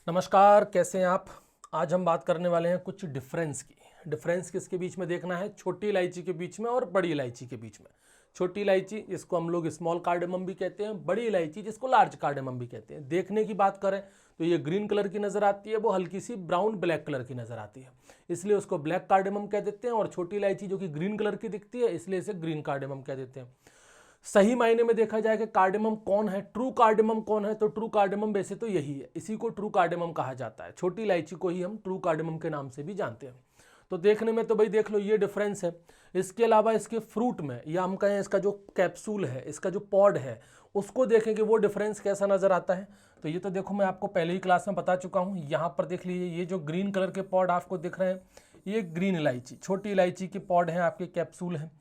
नमस्कार, कैसे हैं आप। आज हम बात करने वाले हैं कुछ डिफरेंस की। डिफरेंस किसके बीच में देखना है? छोटी इलायची के बीच में और बड़ी इलायची के बीच में। छोटी इलायची जिसको हम लोग स्मॉल कार्डेमम भी कहते हैं, बड़ी इलायची जिसको लार्ज कार्डेमम भी कहते हैं। देखने की बात करें तो ये ग्रीन कलर की नज़र आती है, वो हल्की सी ब्राउन ब्लैक कलर की नज़र आती है, इसलिए उसको ब्लैक कार्डेमम कह देते हैं। और छोटी इलायची जो कि ग्रीन कलर की दिखती है, इसलिए इसे ग्रीन कार्डेमम कह देते हैं। सही मायने में देखा जाए कि कार्डेमम कौन है, ट्रू कार्डेमम कौन है, तो ट्रू कार्डेमम वैसे तो यही है, इसी को ट्रू कार्डेमम कहा जाता है। छोटी इलायची को ही हम ट्रू कार्डेमम के नाम से भी जानते हैं। तो देखने में तो भाई देख लो ये डिफरेंस है। इसके अलावा इसके फ्रूट में, या हम कहें इसका जो कैप्सूल है, इसका जो पॉड है, उसको देखें कि वो डिफरेंस कैसा नजर आता है। तो ये तो देखो मैं आपको पहले ही क्लास में बता चुका हूँ। यहाँ पर देख लीजिए, ये जो ग्रीन कलर के पॉड आपको दिख रहे हैं, ये ग्रीन इलायची, छोटी इलायची के पॉड हैं, आपके कैप्सूल हैं।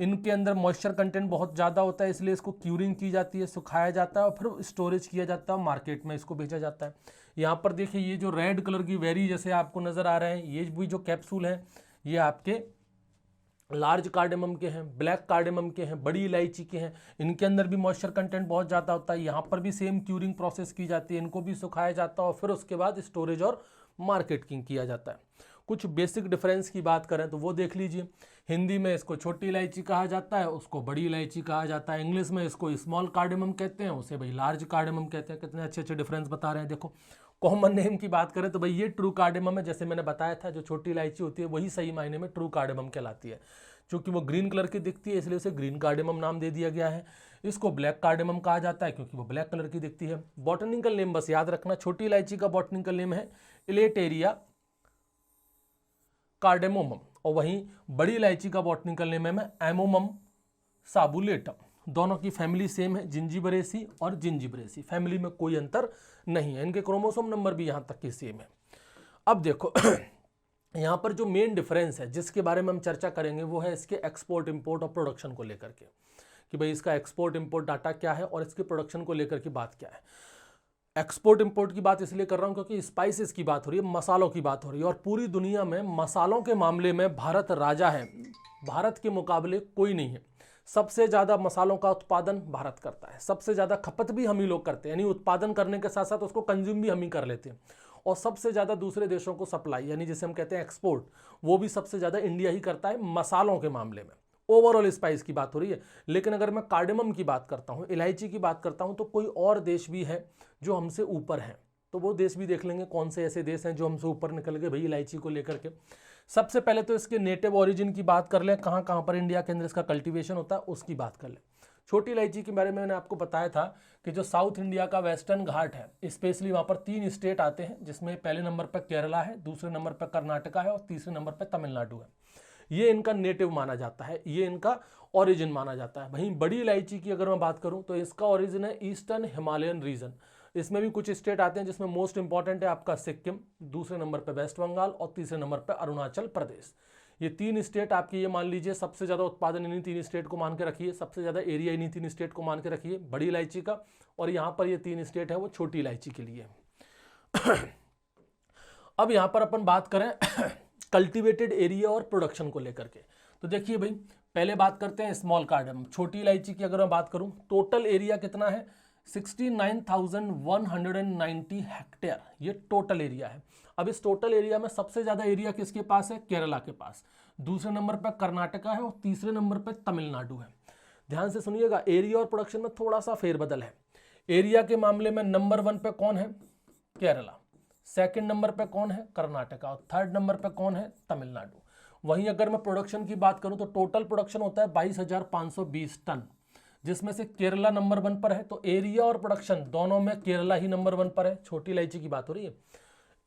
इनके अंदर मॉइस्चर कंटेंट बहुत ज़्यादा होता है, इसलिए इसको क्यूरिंग की जाती है, सुखाया जाता है और फिर स्टोरेज किया जाता है, मार्केट में इसको बेचा जाता है। यहाँ पर देखिए, ये जो रेड कलर की वेरी जैसे आपको नज़र आ रहे हैं, ये भी जो कैप्सूल हैं, ये आपके लार्ज कार्डेमम के हैं, ब्लैक कार्डेमम के हैं, बड़ी इलायची के हैं। इनके अंदर भी मॉइस्चर कंटेंट बहुत ज़्यादा होता है। यहाँ पर भी सेम क्यूरिंग प्रोसेस की जाती है, इनको भी सुखाया जाता है और फिर उसके बाद स्टोरेज और मार्केटिंग किया जाता है। कुछ बेसिक डिफरेंस की बात करें तो वो देख लीजिए। हिंदी में इसको छोटी इलायची कहा जाता है, उसको बड़ी इलायची कहा जाता है। इंग्लिश में इसको स्मॉल कार्डेमम कहते हैं, उसे भाई लार्ज कार्डेमम कहते हैं। कितने अच्छे अच्छे डिफरेंस बता रहे हैं। देखो, कॉमन नेम की बात करें तो भाई ये ट्रू कार्डेमम है। जैसे मैंने बताया था, जो छोटी इलायची होती है वही सही मायने में ट्रू कार्डेमम कहलाती है। क्योंकि वो ग्रीन कलर की दिखती है, इसलिए उसे ग्रीन कार्डेमम नाम दे दिया गया है। इसको ब्लैक कार्डेमम कहा जाता है क्योंकि वो ब्लैक कलर की दिखती है। बॉटनिकल नेम बस याद रखना, छोटी इलायची का बॉटनिकल नेम है इलेटेरिया कार्डेमोमम, और वहीं बड़ी इलायची का बॉटनिकल नेम है एमोमम साबुलेटम। दोनों की फैमिली सेम है, जिंजिबरेसी और जिंजिबरेसी। फैमिली में कोई अंतर नहीं है, इनके क्रोमोसोम नंबर भी यहाँ तक के सेम है। अब देखो यहाँ पर जो मेन डिफरेंस है जिसके बारे में हम चर्चा करेंगे वो है इसके एक्सपोर्ट इंपोर्ट और प्रोडक्शन को लेकर के, कि भाई इसका एक्सपोर्ट इंपोर्ट डाटा क्या है और इसके प्रोडक्शन को लेकर की बात क्या है। एक्सपोर्ट इंपोर्ट की बात इसलिए कर रहा हूं क्योंकि स्पाइसेस की बात हो रही है, मसालों की बात हो रही है, और पूरी दुनिया में मसालों के मामले में भारत राजा है। भारत के मुकाबले कोई नहीं है। सबसे ज़्यादा मसालों का उत्पादन भारत करता है, सबसे ज़्यादा खपत भी हम ही लोग करते हैं, यानी उत्पादन करने के साथ साथ उसको कंज्यूम भी हम ही कर लेते हैं। और सबसे ज़्यादा दूसरे देशों को सप्लाई, यानी जिसे हम कहते हैं एक्सपोर्ट, वो भी सबसे ज़्यादा इंडिया ही करता है मसालों के मामले में। ओवरऑल स्पाइस की बात हो रही है। लेकिन अगर मैं कार्डेमम की बात करता हूँ, इलायची की बात करता हूँ, तो कोई और देश भी है जो हमसे ऊपर है। तो वो देश भी देख लेंगे कौन से ऐसे देश हैं जो हमसे ऊपर निकल गए भाई इलायची को लेकर के। सबसे पहले तो इसके नेटिव ओरिजिन की बात कर लें, कहाँ कहाँ पर इंडिया के अंदर इसका कल्टीवेशन होता है उसकी बात कर लें। छोटी इलायची के बारे में मैंने आपको बताया था कि जो साउथ इंडिया का वेस्टर्न घाट है, स्पेशली वहाँ पर 3 स्टेट आते हैं, जिसमें पहले नंबर पर केरला है, दूसरे नंबर पर कर्नाटका है और तीसरे नंबर पर तमिलनाडु है। ये इनका नेटिव माना जाता है, ये इनका ओरिजिन माना जाता है। वहीं बड़ी इलायची की अगर मैं बात करूं तो इसका ओरिजिन है ईस्टर्न हिमालयन रीजन। इसमें भी कुछ स्टेट आते हैं, जिसमें मोस्ट इंपॉर्टेंट है आपका सिक्किम, दूसरे नंबर पे वेस्ट बंगाल और तीसरे नंबर पे अरुणाचल प्रदेश। ये 3 स्टेट आपकी, ये मान लीजिए सबसे ज़्यादा उत्पादन इन्हीं 3 स्टेट को मान के रखिए, सबसे ज़्यादा एरिया इन्हीं 3 स्टेट को मान के रखिए बड़ी इलायची का। और यहाँ पर ये 3 स्टेट है वो छोटी इलायची के लिए। अब यहाँ पर अपन बात करें कल्टीवेटेड एरिया और प्रोडक्शन को लेकर के, तो देखिए भाई पहले बात करते हैं स्मॉल कार्डेमम। छोटी इलायची की अगर मैं बात करूं, टोटल एरिया कितना है? 69,190 हेक्टेयर, ये टोटल एरिया है। अब इस टोटल एरिया में सबसे ज्यादा एरिया किसके पास है? केरला के पास, दूसरे नंबर पर कर्नाटका है और तीसरे नंबर पर तमिलनाडु है। ध्यान से सुनिएगा, एरिया और प्रोडक्शन में थोड़ा सा फेरबदल है। एरिया के मामले में नंबर 1 पे कौन है? केरला, सेकंड नंबर पे कौन है? कर्नाटका, और थर्ड नंबर पे कौन है? तमिलनाडु। वहीं अगर मैं प्रोडक्शन की बात करूं तो टोटल प्रोडक्शन होता है 22,520 टन, जिसमें से केरला नंबर 1 पर है। तो एरिया और प्रोडक्शन दोनों में केरला ही नंबर 1 पर है। छोटी इलायची की बात हो रही है,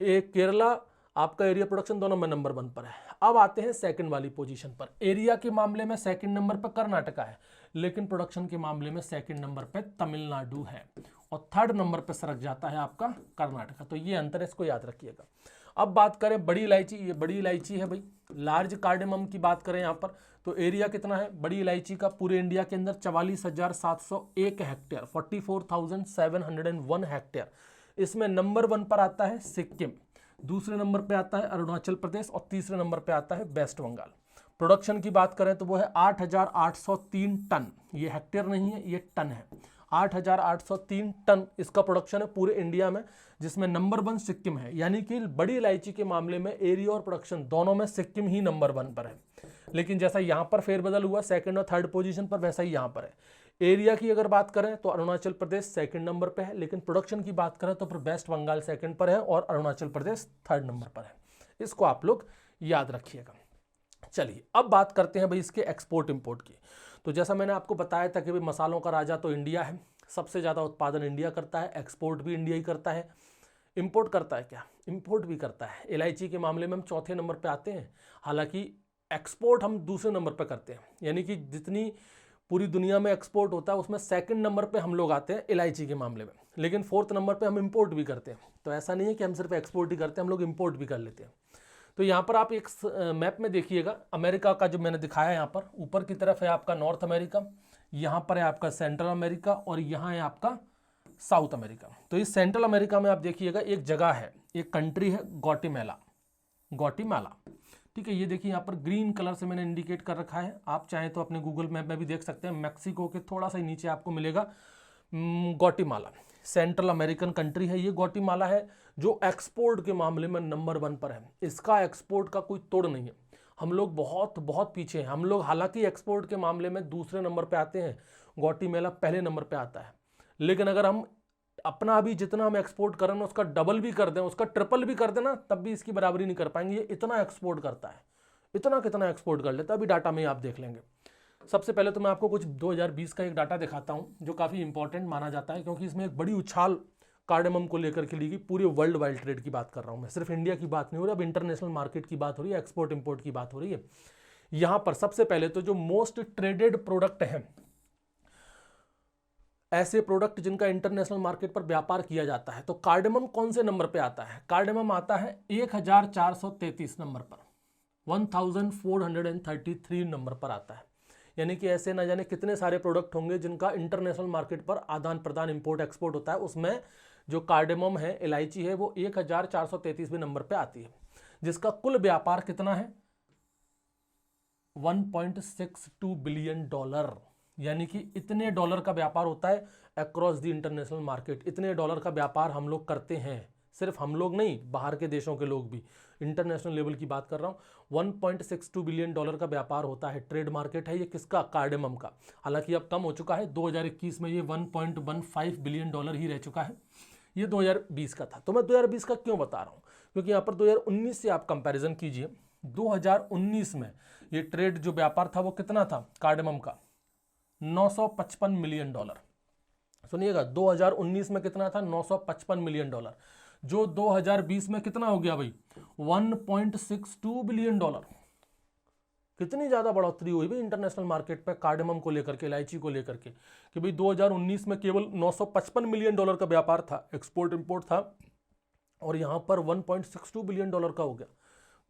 एक केरला आपका एरिया प्रोडक्शन दोनों में नंबर 1 पर है। अब आते हैं सेकंड वाली पोजीशन पर। एरिया के मामले में सेकंड नंबर पर कर्नाटका है, लेकिन प्रोडक्शन के मामले में सेकंड नंबर पर तमिलनाडु है और थर्ड नंबर पर सरक जाता है आपका कर्नाटका। तो ये अंतर है, इसको याद रखिएगा। अब बात करें बड़ी इलायची, ये बड़ी इलायची है भाई। लार्ज कार्डेमम की बात करें यहाँ पर तो एरिया कितना है बड़ी इलायची का? पूरे इंडिया के अंदर 44,701 हेक्टेयर, 44,701 हेक्टेयर। इसमें नंबर 1 पर आता है सिक्किम, दूसरे नंबर पे आता है अरुणाचल प्रदेश और तीसरे नंबर पे आता है वेस्ट बंगाल। प्रोडक्शन की बात करें तो वो है 8,803 टन। ये हेक्टेयर नहीं है, ये टन है। 8,803 टन इसका प्रोडक्शन है पूरे इंडिया में, जिसमें नंबर 1 सिक्किम है। यानी कि बड़ी इलायची के मामले में एरिया और प्रोडक्शन दोनों में सिक्किम ही नंबर 1 पर है। लेकिन जैसा यहाँ पर फेरबदल हुआ सेकंड और थर्ड पोजीशन पर, वैसा ही यहाँ पर है। एरिया की अगर बात करें तो अरुणाचल प्रदेश सेकंड नंबर पे है, लेकिन प्रोडक्शन की बात करें तो फिर वेस्ट बंगाल सेकंड पर है और अरुणाचल प्रदेश थर्ड नंबर पर है। इसको आप लोग याद रखिएगा। चलिए अब बात करते हैं भाई इसके एक्सपोर्ट इंपोर्ट की। तो जैसा मैंने आपको बताया था कि भाई मसालों का राजा तो इंडिया है, सबसे ज़्यादा उत्पादन इंडिया करता है, एक्सपोर्ट भी इंडिया ही करता है। इंपोर्ट करता है क्या? इंपोर्ट भी करता है। इलायची के मामले में हम चौथे नंबर पे आते हैं, हालांकि एक्सपोर्ट हम दूसरे नंबर पे करते हैं। यानी कि जितनी पूरी दुनिया में एक्सपोर्ट होता है उसमें सेकंड नंबर पे हम लोग आते हैं इलायची के मामले में, लेकिन फोर्थ नंबर पे हम इंपोर्ट भी करते हैं। तो ऐसा नहीं है कि हम सिर्फ एक्सपोर्ट ही करते हैं, हम लोग इंपोर्ट भी कर लेते हैं। तो यहाँ पर आप एक मैप में देखिएगा, अमेरिका का जो मैंने दिखाया है, यहाँ पर ऊपर की तरफ है आपका नॉर्थ अमेरिका, यहाँ पर है आपका सेंट्रल अमेरिका और यहाँ है आपका साउथ अमेरिका। तो इस सेंट्रल अमेरिका में आप देखिएगा एक जगह है, एक कंट्री है ग्वाटेमाला, ग्वाटेमाला, ठीक है। ये देखिए यहाँ पर ग्रीन कलर से मैंने इंडिकेट कर रखा है, आप चाहें तो अपने गूगल मैप में भी देख सकते हैं। मैक्सिको के थोड़ा सा नीचे आपको मिलेगा ग्वाटेमाला, सेंट्रल अमेरिकन कंट्री है ये ग्वाटेमाला है, जो एक्सपोर्ट के मामले में नंबर 1 पर है। इसका एक्सपोर्ट का कोई तोड़ नहीं है, हम लोग बहुत बहुत पीछे हैं। हम लोग हालांकि एक्सपोर्ट के मामले में दूसरे नंबर पे आते हैं, ग्वाटेमाला पहले नंबर पे आता है। लेकिन अगर हम अपना अभी जितना हम एक्सपोर्ट कर रहे हैं उसका डबल भी कर दें, उसका ट्रिपल भी कर देना, तब भी इसकी बराबरी नहीं कर पाएंगे। ये इतना एक्सपोर्ट करता है, इतना कितना एक्सपोर्ट कर लेता है, अभी डाटा में आप देख लेंगे। सबसे पहले तो मैं आपको कुछ 2020 का एक डाटा दिखाता हूँ जो काफ़ी इंपॉर्टेंट माना जाता है, क्योंकि इसमें एक बड़ी उछाल कार्डेमम को लेकर के ली गई। पूरे वर्ल्ड वाइड ट्रेड की बात कर रहा हूँ मैं, सिर्फ इंडिया की बात नहीं हो रही, अब इंटरनेशनल मार्केट की बात हो रही है, एक्सपोर्ट इंपोर्ट की बात हो रही है। यहाँ पर सबसे पहले तो जो मोस्ट ट्रेडेड प्रोडक्ट हैं, ऐसे प्रोडक्ट जिनका इंटरनेशनल मार्केट पर व्यापार किया जाता है, तो कार्डेमम कौन से नंबर पे आता है? कार्डेमम आता है 1433 नंबर पर, 1433 नंबर पर आता है। यानी कि ऐसे न जाने कितने सारे प्रोडक्ट होंगे जिनका इंटरनेशनल मार्केट पर आदान प्रदान इंपोर्ट एक्सपोर्ट होता है, उसमें जो कार्डेमम है, इलायची है, वो 1433वें नंबर पे आती है, जिसका कुल व्यापार कितना है? 1.62 बिलियन डॉलर। यानी कि इतने डॉलर का व्यापार होता है अक्रॉस द इंटरनेशनल मार्केट। इतने डॉलर का व्यापार हम लोग करते हैं, सिर्फ हम लोग नहीं, बाहर के देशों के लोग भी, इंटरनेशनल लेवल की बात कर रहा हूँ। 1.62 बिलियन डॉलर का व्यापार होता है, ट्रेड मार्केट है ये किसका? कार्डेमम का। हालांकि अब कम हो चुका है, 2021 में ये 1.15 बिलियन डॉलर ही रह चुका है, ये 2020 का था। तो मैं 2020 का क्यों बता रहा हूँ? क्योंकि यहाँ पर 2019 से आप कंपेरिजन कीजिए। 2019 में ये ट्रेड जो व्यापार था वो कितना था कार्डेमम का? 955 मिलियन डॉलर। सुनिएगा, 2019 में कितना था? 955 मिलियन डॉलर, जो 2020 में कितना हो गया भाई? 1.62 बिलियन डॉलर। कितनी ज्यादा बढ़ोतरी हुई भाई इंटरनेशनल मार्केट पे कार्डेमम को लेकर के, इलायची को लेकर के, कि भाई 2019 में केवल 955 मिलियन डॉलर का व्यापार था, एक्सपोर्ट इंपोर्ट था, और यहां पर 1.62 बिलियन डॉलर का हो गया।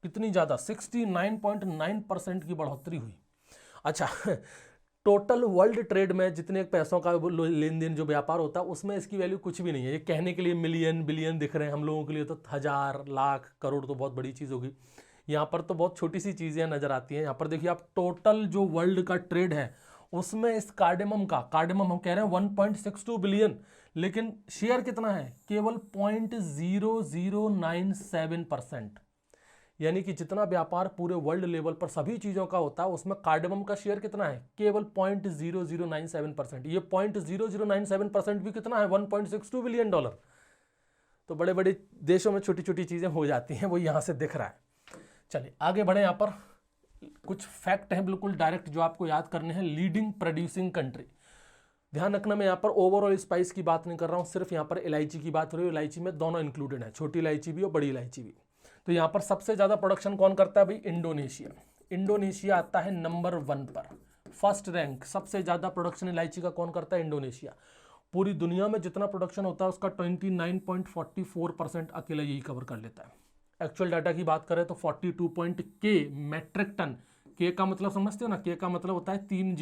कितनी ज्यादा? 69.9% की बढ़ोतरी हुई। अच्छा, टोटल वर्ल्ड ट्रेड में जितने पैसों का लेन देन जो व्यापार होता है उसमें इसकी वैल्यू कुछ भी नहीं है। ये कहने के लिए मिलियन बिलियन दिख रहे हैं हम लोगों के लिए, तो हजार लाख करोड़ तो बहुत बड़ी चीज़ होगी। यहाँ पर तो बहुत छोटी सी चीज़ें नज़र आती हैं। यहाँ पर देखिए आप, टोटल जो वर्ल्ड का ट्रेड है उसमें इस कार्डेमम का, कार्डेमम हम कह रहे हैं 1.62 बिलियन, लेकिन शेयर कितना है? केवल 0.0097%। यानी कि जितना व्यापार पूरे वर्ल्ड लेवल पर सभी चीज़ों का होता है उसमें कार्डेमम का शेयर कितना है? केवल 0.0097%। ये 0.0097% भी कितना है? 1.62 बिलियन डॉलर। तो बड़े बड़े देशों में छोटी छोटी चीज़ें हो जाती हैं, वो यहाँ से दिख रहा है। चलिए आगे बढ़े। यहाँ पर कुछ फैक्ट हैं बिल्कुल डायरेक्ट जो आपको याद करने हैं। लीडिंग प्रोड्यूसिंग कंट्री, ध्यान रखना, मैं यहाँ पर ओवरऑल स्पाइस की बात नहीं कर रहा हूँ, सिर्फ यहाँ पर इलायची की बात हो रही है। इलायची में दोनों इंक्लूडेड है, छोटी इलायची भी और बड़ी इलायची भी। तो यहाँ पर सबसे ज़्यादा प्रोडक्शन कौन करता है भाई? इंडोनेशिया। इंडोनेशिया आता है नंबर 1 पर, फर्स्ट रैंक। सबसे ज़्यादा प्रोडक्शन इलायची का कौन करता है? इंडोनेशिया। पूरी दुनिया में जितना प्रोडक्शन होता है उसका 29.44% अकेला यही कवर कर लेता है। एक्चुअल डाटा की बात करें तो 42 मेट्रिक टन। के का मतलब समझते हो ना? के का मतलब होता है 3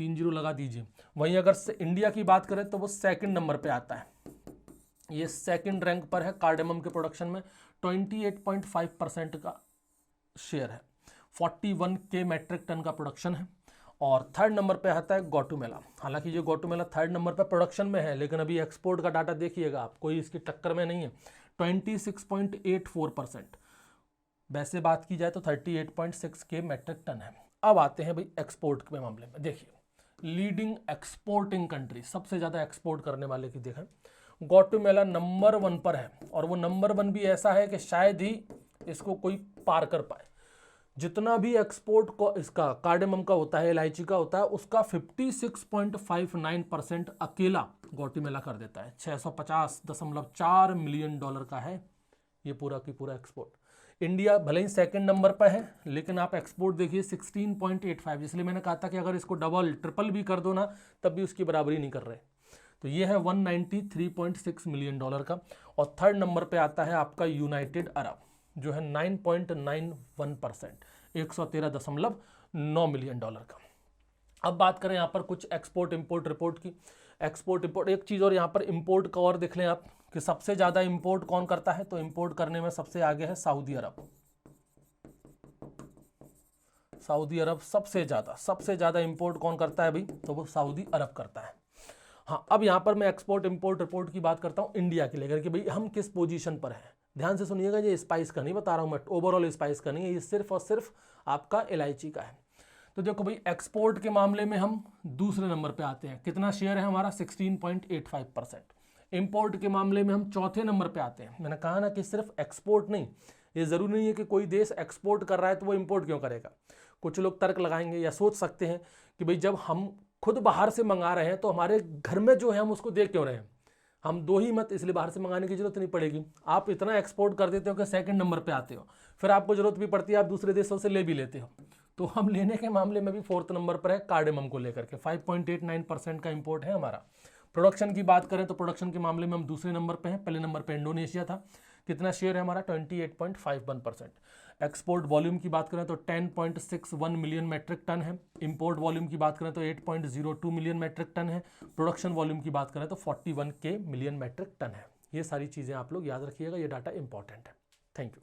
जीरो लगा दीजिए। वहीं अगर इंडिया की बात करें तो वो सेकंड नंबर पे आता है, ये सेकंड रैंक पर है कार्डेमम के प्रोडक्शन में। 28.5% का शेयर है। 41 मेट्रिक टन का प्रोडक्शन है। और थर्ड नंबर पे आता है ग्वाटेमाला। हालांकि ये ग्वाटेमाला थर्ड नंबर पे प्रोडक्शन में है, लेकिन अभी एक्सपोर्ट का डाटा देखिएगा आप, कोई इसकी टक्कर में नहीं है, 26.84%। वैसे बात की जाए तो 38.6 के मैट्रिक टन है। अब आते हैं भाई एक्सपोर्ट के मामले में। देखिए लीडिंग एक्सपोर्टिंग कंट्री, सबसे ज़्यादा एक्सपोर्ट करने वाले की देखें, ग्वाटेमाला नंबर 1 पर है, और वो नंबर 1 भी ऐसा है कि शायद ही इसको कोई पार कर पाए। जितना भी एक्सपोर्ट को इसका कार्डेमम का होता है, इलायची का होता है, उसका 56.59% अकेला ग्वाटेमाला कर देता है। 650.4 मिलियन डॉलर का है ये पूरा की पूरा एक्सपोर्ट। इंडिया भले ही सेकंड नंबर पर है, लेकिन आप एक्सपोर्ट देखिए 16.85, इसलिए मैंने कहा था कि अगर इसको डबल ट्रिपल भी कर दो ना तब भी उसकी बराबरी नहीं कर रहे। तो ये है 193.6 मिलियन डॉलर का। और थर्ड नंबर पे आता है आपका यूनाइटेड अरब, जो है 9.91%, 113.9 मिलियन डॉलर का। अब बात करें यहाँ पर कुछ एक्सपोर्ट इंपोर्ट रिपोर्ट की। एक्सपोर्ट इंपोर्ट एक चीज़, और यहाँ पर इंपोर्ट का और देख लें आप कि सबसे ज़्यादा इंपोर्ट कौन करता है, तो इंपोर्ट करने में सबसे आगे है सऊदी अरब। सऊदी अरब सबसे ज़्यादा इंपोर्ट कौन करता है भाई, तो वो सऊदी अरब करता है। हाँ, अब यहाँ पर मैं एक्सपोर्ट इंपोर्ट रिपोर्ट की बात करता हूँ इंडिया की लेकर कि भाई हम किस पोजीशन पर हैं। ध्यान से सुनिएगा, ये स्पाइस का नहीं बता रहा हूँ मैं, ओवरऑल स्पाइस का नहीं है, ये सिर्फ और सिर्फ आपका इलायची का है। तो देखो भाई एक्सपोर्ट के मामले में हम दूसरे नंबर पे आते हैं। कितना शेयर है हमारा, 16.85%। इंपोर्ट के मामले में हम चौथे नंबर पे आते हैं। मैंने कहा ना कि सिर्फ एक्सपोर्ट नहीं, ये ज़रूरी नहीं है कि कोई देश एक्सपोर्ट कर रहा है तो वो इंपोर्ट क्यों करेगा। कुछ लोग तर्क लगाएंगे या सोच सकते हैं कि भाई जब हम खुद बाहर से मंगा रहे हैं तो हमारे घर में जो है हम उसको देख क्यों रहे हैं, हम दो ही मत, इसलिए बाहर से मंगाने की जरूरत नहीं पड़ेगी। आप इतना एक्सपोर्ट कर देते हो कि सेकंड नंबर पे आते हो, फिर आपको जरूरत भी पड़ती है आप दूसरे देशों से ले भी लेते हो। तो हम लेने के मामले में भी फोर्थ नंबर पर है कार्डेमम को लेकर के, 5.89% का इंपोर्ट है हमारा। प्रोडक्शन की बात करें तो प्रोडक्शन के मामले में हम दूसरे नंबर पे हैं, पहले नंबर पे इंडोनेशिया था। कितना शेयर है हमारा, 28.51%। एक्सपोर्ट वॉल्यूम की बात करें तो 10.61 मिलियन मैट्रिक टन है। इंपोर्ट वॉल्यूम की बात करें तो 8.02 मिलियन मैट्रिक टन है। प्रोडक्शन वॉल्यूम की बात करें तो 41 के मिलियन मैट्रिक टन है। ये सारी चीज़ें आप लोग याद रखिएगा, ये डाटा इंपॉर्टेंट है। Thank you.